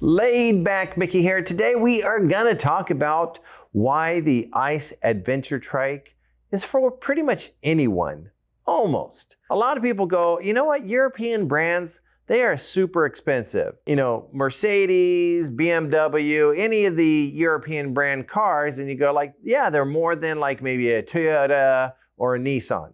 Laid back Mickey here. Today we are gonna talk about why the ICE Adventure Trike is for pretty much anyone, almost. A lot of people go, you know what, European brands, they are super expensive. You know, Mercedes, BMW, any of the European brand cars, and you go like, yeah, they're more than like maybe a Toyota or a Nissan.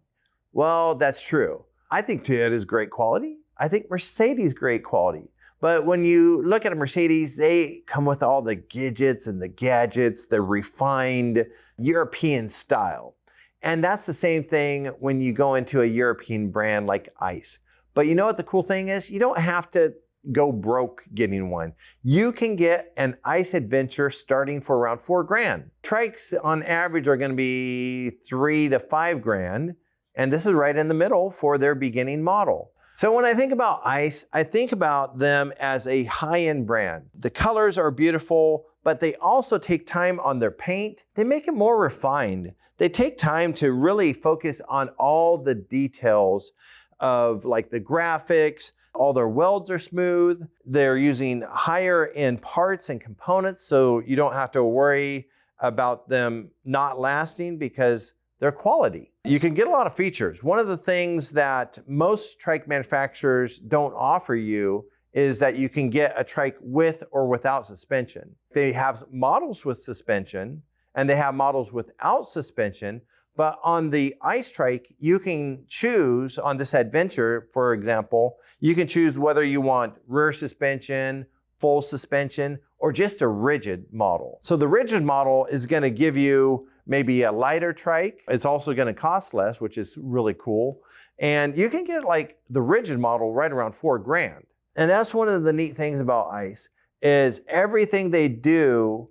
Well, that's true. I think Toyota is great quality. I think Mercedes is great quality. But when you look at a Mercedes, they come with all the gadgets and the gadgets, the refined European style. And that's the same thing when you go into a European brand like ICE. But you know what the cool thing is? You don't have to go broke getting one. You can get an ICE Adventure starting for around $4,000. Trikes on average are gonna be $3,000 to $5,000. And this is right in the middle for their beginning model. So when I think about ICE, I think about them as a high-end brand. The colors are beautiful, but they also take time on their paint. They make it more refined. They take time to really focus on all the details of like the graphics. All their welds are smooth. They're using higher end parts and components, so you don't have to worry about them not lasting because they're quality. You can get a lot of features. One of the things that most trike manufacturers don't offer you is that you can get a trike with or without suspension. They have models with suspension and they have models without suspension, but on the ICE trike, you can choose on this Adventure, for example, you can choose whether you want rear suspension, full suspension, or just a rigid model. So the rigid model is gonna give you maybe a lighter trike. It's also gonna cost less, which is really cool. And you can get like the rigid model right around $4,000. And that's one of the neat things about ICE is everything they do,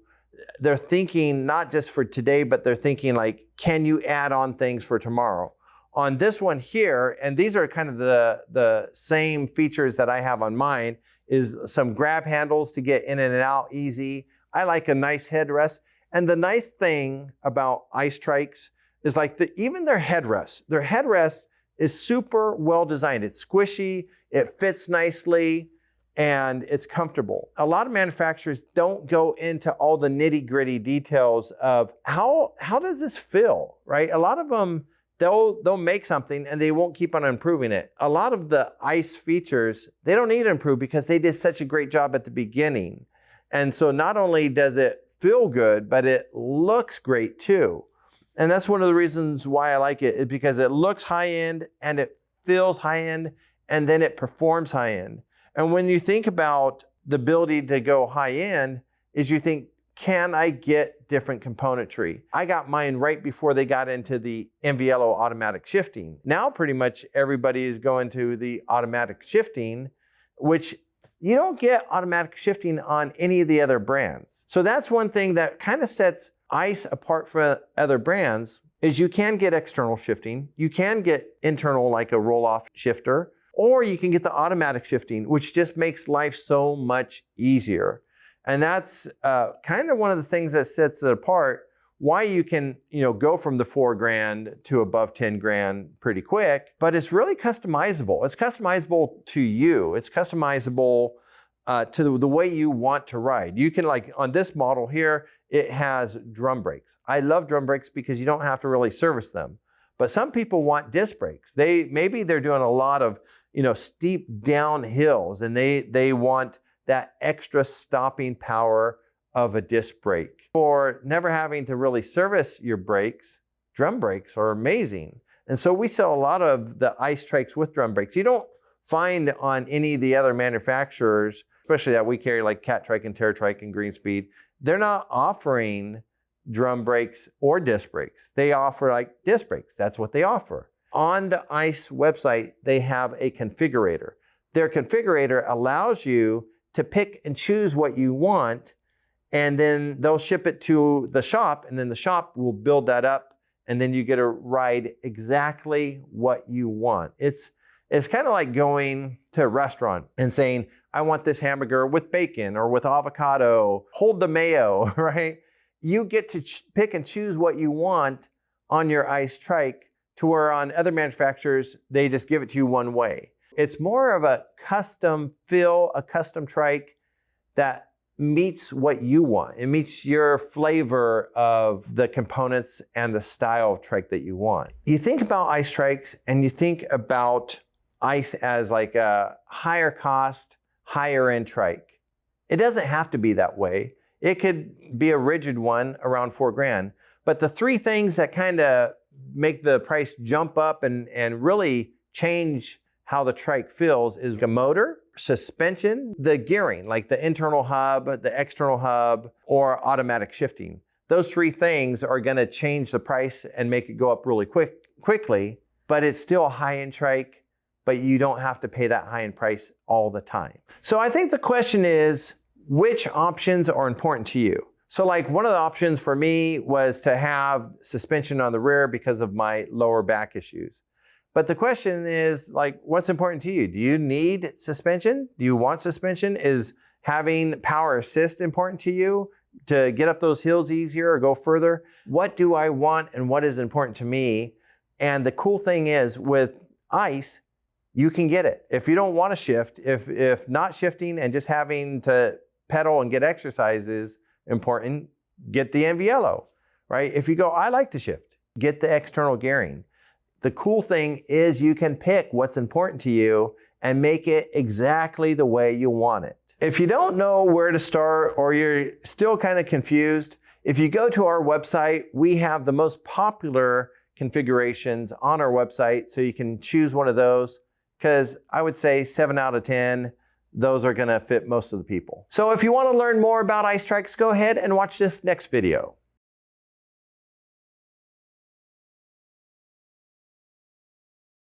they're thinking not just for today, but they're thinking like, can you add on things for tomorrow? On this one here, and these are kind of the same features that I have on mine, is some grab handles to get in and out easy. I like a nice headrest. And the nice thing about ICE trikes is like even their headrest is super well designed. It's squishy, it fits nicely, and it's comfortable. A lot of manufacturers don't go into all the nitty gritty details of how does this feel, right? A lot of them, they'll make something and they won't keep on improving it. A lot of the ICE features, they don't need to improve because they did such a great job at the beginning. And so not only does it feel good, but it looks great too. And that's one of the reasons why I like it, is because it looks high-end and it feels high-end and then it performs high-end. And when you think about the ability to go high-end, is you think, can I get different componentry? I got mine right before they got into the MVLO automatic shifting. Now pretty much everybody is going to the automatic shifting, which you don't get automatic shifting on any of the other brands. So that's one thing that kind of sets ICE apart from other brands, is you can get external shifting, you can get internal like a roll-off shifter, or you can get the automatic shifting, which just makes life so much easier. And that's kind of one of the things that sets it apart, why you can go from the $4,000 to above $10,000 pretty quick, but it's really customizable. It's customizable to you. It's customizable to the way you want to ride. You can, like on this model here, it has drum brakes. I love drum brakes because you don't have to really service them. But some people want disc brakes. Maybe they're doing a lot of steep down hills and they want that extra stopping power of a disc brake. For never having to really service your brakes, drum brakes are amazing. And so we sell a lot of the ICE trikes with drum brakes. You don't find on any of the other manufacturers, especially that we carry like Cat Trike and Terra Trike and Greenspeed, they're not offering drum brakes or disc brakes. They offer like disc brakes. That's what they offer. On the ICE website, they have a configurator. Their configurator allows you to pick and choose what you want, and then they'll ship it to the shop, and then the shop will build that up, and then you get to ride exactly what you want. It's kind of like going to a restaurant and saying, I want this hamburger with bacon or with avocado, hold the mayo, right? You get to pick and choose what you want on your ICE trike, to where on other manufacturers, they just give it to you one way. It's more of a custom feel, a custom trike that meets what you want. It meets your flavor of the components and the style of trike that you want. You think about ice trikes and you think about ice as like a higher cost, higher end trike. It doesn't have to be that way. It could be a rigid one around $4,000. But the three things that kind of make the price jump up and really change how the trike feels is a motor, suspension, the gearing, like the internal hub, the external hub, or automatic shifting. Those three things are going to change the price and make it go up really quickly, but it's still a high-end trike, but you don't have to pay that high-end price all the time. So I think the question is, which options are important to you? So like one of the options for me was to have suspension on the rear because of my lower back issues. But the question is like, what's important to you? Do you need suspension? Do you want suspension? Is having power assist important to you to get up those hills easier or go further? What do I want and what is important to me? And the cool thing is with ice, you can get it. If you don't want to shift, if not shifting and just having to pedal and get exercise is important, get the NVLO, right? If you go, I like to shift, get the external gearing. The cool thing is you can pick what's important to you and make it exactly the way you want it. If you don't know where to start or you're still kind of confused, if you go to our website, we have the most popular configurations on our website, so you can choose one of those, because I would say 7 out of 10, those are going to fit most of the people. So if you want to learn more about ice trikes, go ahead and watch this next video.